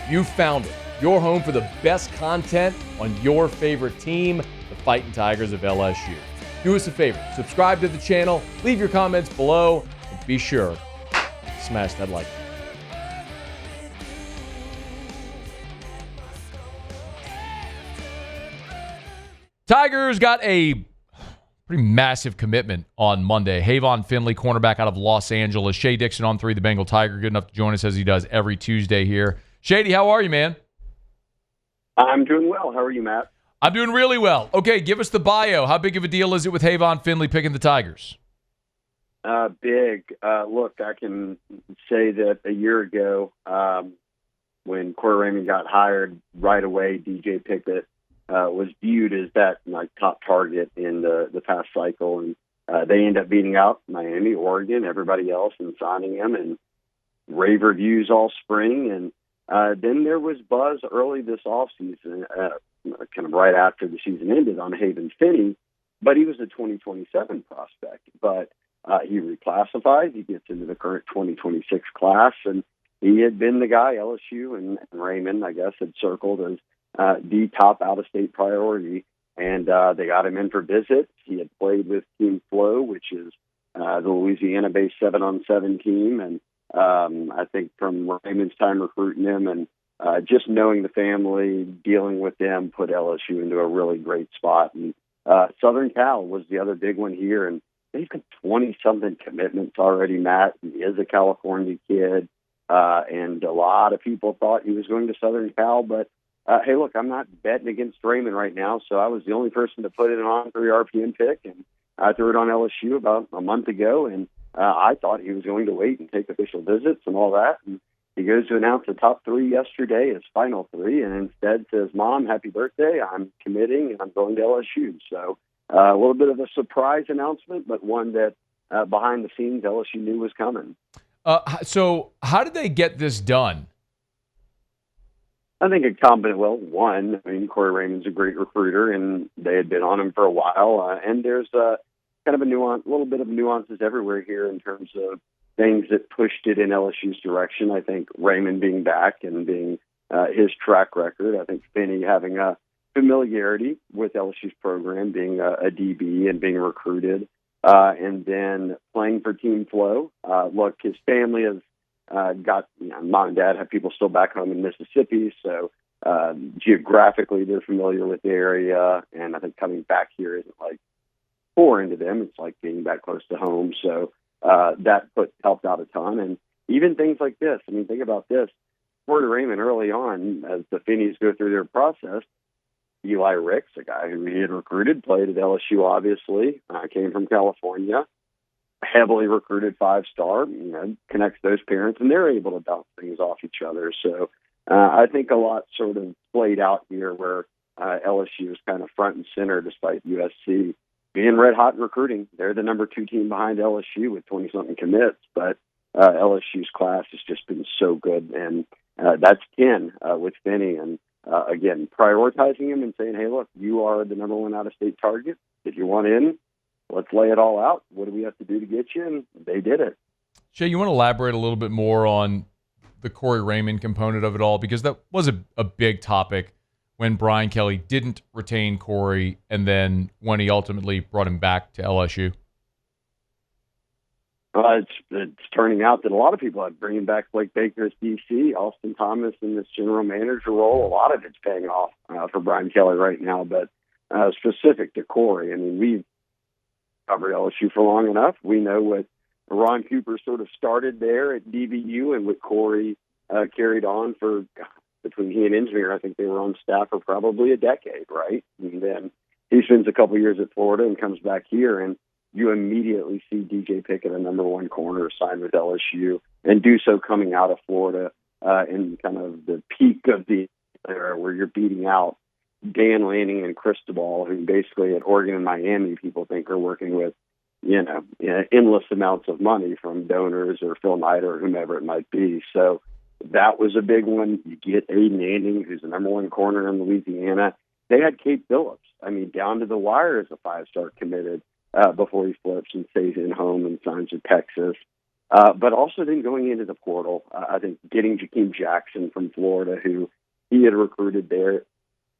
You found it. Your home for the best content on your favorite team, the Fighting Tigers of LSU. Do us a favor. Subscribe to the channel. Leave your comments below. And be sure to smash that like button. Tigers got a pretty massive commitment on Monday. Havon Finley, cornerback out of Los Angeles. Shea Dixon on 3, the Bengal Tiger, good enough to join us as he does every Tuesday here. Shady, how are you, man? I'm doing well. How are you, Matt? I'm doing really well. Okay, give us the bio. How big of a deal is it with Havon Finley picking the Tigers? Big. Look, I can say that a year ago, when Corey Raymond got hired, right away, DJ Pickett was viewed as that top target in the past cycle, and they end up beating out Miami, Oregon, everybody else, and signing him, and rave reviews all spring. And then there was buzz early this offseason, kind of right after the season ended, on Havon Finney, but he was a 2027 prospect. But he reclassified. He gets into the current 2026 class, and he had been the guy LSU and Raymond, I guess, had circled as the top out-of-state priority, and they got him in for visits. He had played with Team Flow, which is the Louisiana-based 7-on-7 team, and I think from Raymond's time recruiting him and just knowing the family, dealing with them, put LSU into a really great spot. And Southern Cal was the other big one here, and they've got 20-something commitments already, Matt. He is a California kid, and a lot of people thought he was going to Southern Cal, but hey, look, I'm not betting against Raymond right now, so I was the only person to put in an On3 RPM pick, and I threw it on LSU about a month ago, and I thought he was going to wait and take official visits and all that, and he goes to announce the top 3 yesterday, his final 3, and instead says, Mom, happy birthday, I'm committing, and I'm going to LSU. So a little bit of a surprise announcement, but one that behind the scenes LSU knew was coming. So how did they get this done? I think a combination, one, I mean, Corey Raymond's a great recruiter, and they had been on him for a while, and there's kind of a little bit of nuances everywhere here in terms of things that pushed it in LSU's direction. I think Raymond being back and being his track record, I think Finney having a familiarity with LSU's program, being a DB and being recruited, and then playing for Team Flow. Look, his family has got, mom and dad have people still back home in Mississippi, so geographically they're familiar with the area, and I think coming back here isn't like foreign to them. It's like being back close to home, so that helped out a ton. And even things like this, I mean, think about this. Corey Raymond early on, as the Finneys go through their process, Eli Ricks, a guy who he had recruited, played at LSU, obviously, came from California, heavily recruited 5-star, connects those parents, and they're able to bounce things off each other. So I think a lot sort of played out here where LSU is kind of front and center despite USC being red hot in recruiting. They're the number 2 team behind LSU with 20-something commits, but LSU's class has just been so good, and that's 10 with Finney. And again, prioritizing him and saying, hey, look, you are the number 1 out-of-state target. If you want in, let's lay it all out. What do we have to do to get you? And they did it. Shay, you want to elaborate a little bit more on the Corey Raymond component of it all? Because that was a big topic when Brian Kelly didn't retain Corey and then when he ultimately brought him back to LSU. It's turning out that a lot of people are bringing back Blake Baker as DC, Austin Thomas in this general manager role. A lot of it's paying off for Brian Kelly right now, but specific to Corey, I mean, we've covered LSU for long enough. We know what Ron Cooper sort of started there at DBU and what Corey carried on for, between he and Engineer, I think they were on staff for probably a decade, right? And then he spends a couple years at Florida and comes back here, and you immediately see DJ Pickett, a number 1 corner, signed with LSU, and do so coming out of Florida in kind of the peak of the era where you're beating out Dan Lanning and Cristobal, who basically at Oregon and Miami people think are working with, endless amounts of money from donors or Phil Knight or whomever it might be. So that was a big one. You get Aiden Anding, who's the number 1 corner in Louisiana. They had Kate Phillips, I mean, down to the wire as a 5-star committed before he flips and stays in home and signs with Texas. But also then going into the portal, I think getting Jakeem Jackson from Florida, who he had recruited there.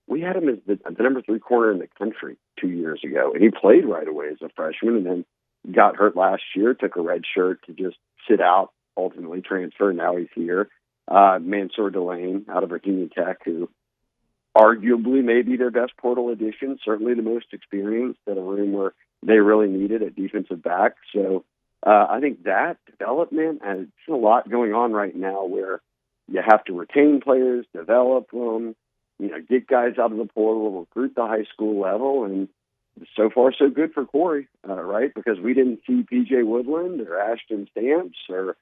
We had him as the number 3 corner in the country 2 years ago, and he played right away as a freshman and then got hurt last year, took a red shirt to just sit out, ultimately transfer. Now he's here. Mansour Delane out of Virginia Tech, who arguably may be their best portal addition, certainly the most experienced at a room where they really needed at defensive back. So I think that development, and it's a lot going on right now where you have to retain players, develop them, get guys out of the portal, recruit the high school level, and so far so good for Corey, right? Because we didn't see P.J. Woodland or Ashton Stamps or,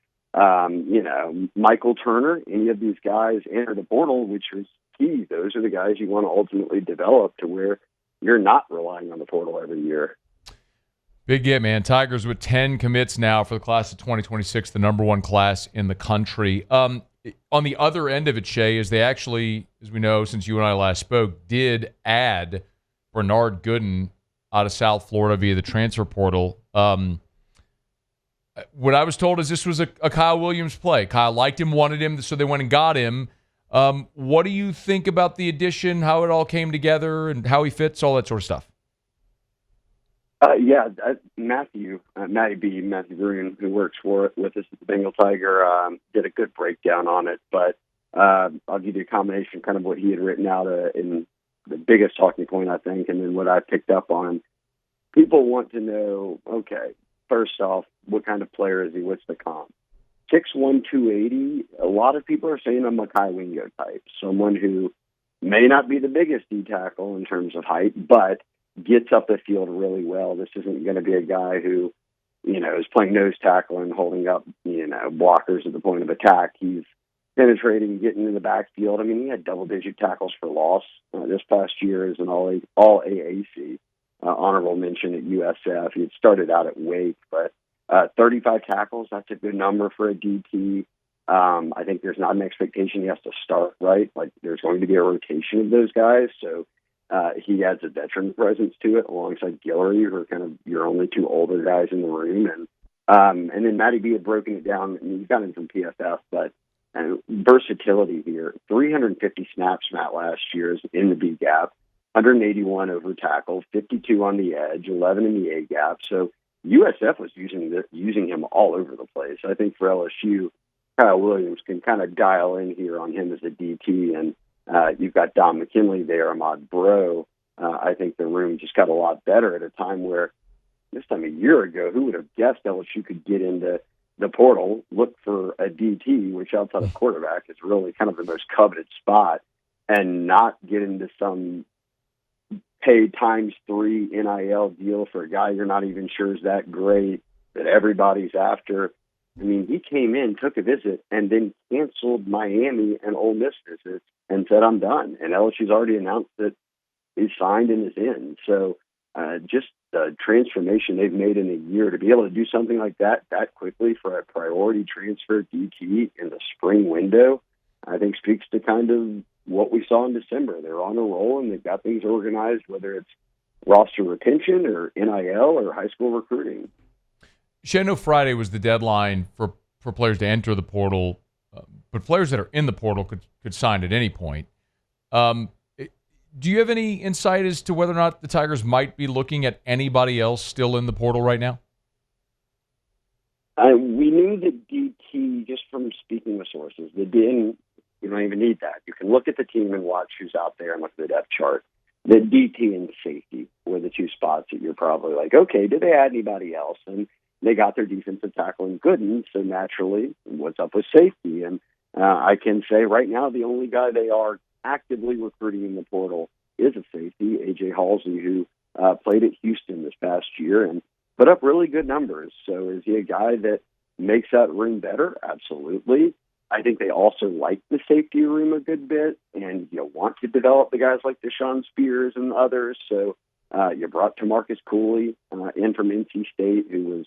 Michael Turner, any of these guys enter the portal, which is key. Those are the guys you want to ultimately develop to where you're not relying on the portal every year. Big get, man. Tigers with 10 commits now for the class of 2026, the number 1 class in the country. On the other end of it, Shea, is they actually, as we know, since you and I last spoke, did add Bernard Gooden out of South Florida via the transfer portal. What I was told is this was a Kyle Williams play. Kyle liked him, wanted him, so they went and got him. What do you think about the addition, how it all came together, and how he fits, all that sort of stuff? Matthew Green, who works with us at the Bengal Tiger, did a good breakdown on it. But I'll give you a combination, kind of what he had written out in the biggest talking point, I think, and then what I picked up on. People want to know, okay, first off, what kind of player is he? What's the comp? 6'1", 280. A lot of people are saying a Makai Wingo type, someone who may not be the biggest D tackle in terms of height, but gets up the field really well. This isn't going to be a guy who, is playing nose tackle and holding up, blockers at the point of attack. He's penetrating, getting in the backfield. I mean, he had double-digit tackles for loss this past year as an all AAC. Honorable mention at USF. He had started out at Wake, but 35 tackles, that's a good number for a DT. I think there's not an expectation he has to start, right? Like, there's going to be a rotation of those guys, so he adds a veteran presence to it alongside Guillory, who are kind of your only 2 older guys in the room. And then Matty B had broken it down. I mean, he's got him from PFF, but versatility here. 350 snaps, Matt, last year is in the B gap, 181 over tackle, 52 on the edge, 11 in the A gap. So USF was using him all over the place. I think for LSU, Kyle Williams can kind of dial in here on him as a DT, and you've got Don McKinley there, Ahmad Bro. I think the room just got a lot better at a time where this time a year ago, who would have guessed LSU could get into the portal, look for a DT, which outside of quarterback is really kind of the most coveted spot, and not get into some paid ×3 NIL deal for a guy you're not even sure is that great, that everybody's after. I mean, he came in, took a visit, and then canceled Miami and Ole Miss visits and said, I'm done. And LSU's already announced that he's signed and is in. So just the transformation they've made in a year to be able to do something like that quickly for a priority transfer DT in the spring window, I think speaks to kind of what we saw in December. They're on a roll and they've got things organized, whether it's roster retention or NIL or high school recruiting. I know Friday was the deadline for players to enter the portal, but players that are in the portal could sign at any point. Do you have any insight as to whether or not the Tigers might be looking at anybody else still in the portal right now? We knew that DT, just from speaking with sources, you don't even need that. You can look at the team and watch who's out there and look at the depth chart. The DT and safety were the 2 spots that you're probably like, okay, did they add anybody else? And they got their defensive tackle in Gooden, so naturally, what's up with safety? And I can say right now the only guy they are actively recruiting in the portal is a safety, A.J. Halsey, who played at Houston this past year and put up really good numbers. So is he a guy that makes that room better? Absolutely. I think they also like the safety room a good bit, and you want to develop the guys like Deshaun Spears and others. So you brought Tamarcus Cooley in from NC State, who was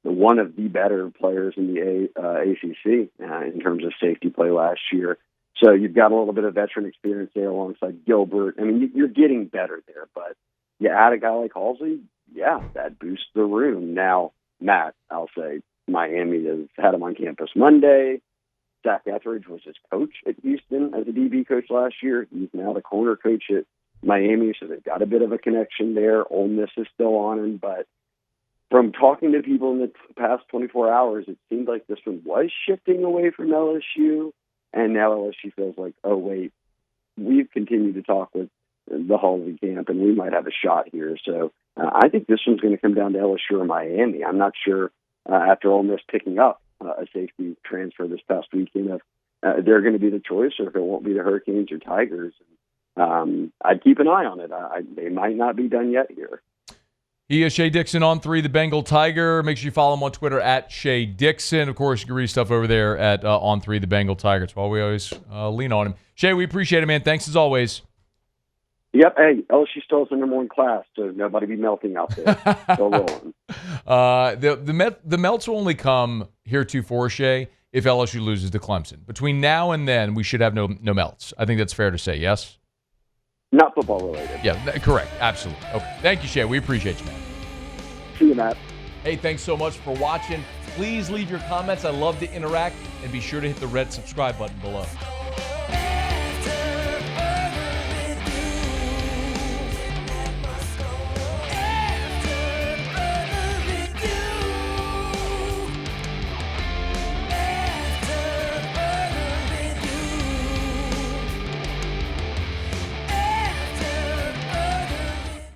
one of the better players in the ACC in terms of safety play last year. So you've got a little bit of veteran experience there alongside Gilbert. I mean, you're getting better there, but you add a guy like Halsey, yeah, that boosts the room. Now, Matt, I'll say, Miami has had him on campus Monday. Zach Etheridge was his coach at Houston as a DB coach last year. He's now the corner coach at Miami, so they've got a bit of a connection there. Ole Miss is still on him, but from talking to people in the past 24 hours, it seemed like this one was shifting away from LSU, and now LSU feels like, oh, wait, we've continued to talk with the Halsey camp, and we might have a shot here. So I think this one's going to come down to LSU or Miami. I'm not sure after Ole Miss picking up a safety transfer this past weekend if they're going to be the choice or if it won't be the Hurricanes or Tigers. I'd keep an eye on it. They might not be done yet here. He is Shea Dixon on 3, the Bengal Tiger. Make sure you follow him on Twitter at Shea Dixon. Of course, you can read stuff over there at on 3, the Bengal Tiger. It's why we always lean on him. Shea, we appreciate it, man. Thanks as always. Yep. Hey, LSU still has the number one class, so nobody be melting out there. Still rolling. The melts will only come heretofore, Shea, if LSU loses to Clemson. Between now and then, we should have no melts. I think that's fair to say, yes? Not football related. Yeah, correct. Absolutely. Okay. Thank you, Shea. We appreciate you, man. See you, Matt. Hey, thanks so much for watching. Please leave your comments. I love to interact. And be sure to hit the red subscribe button below.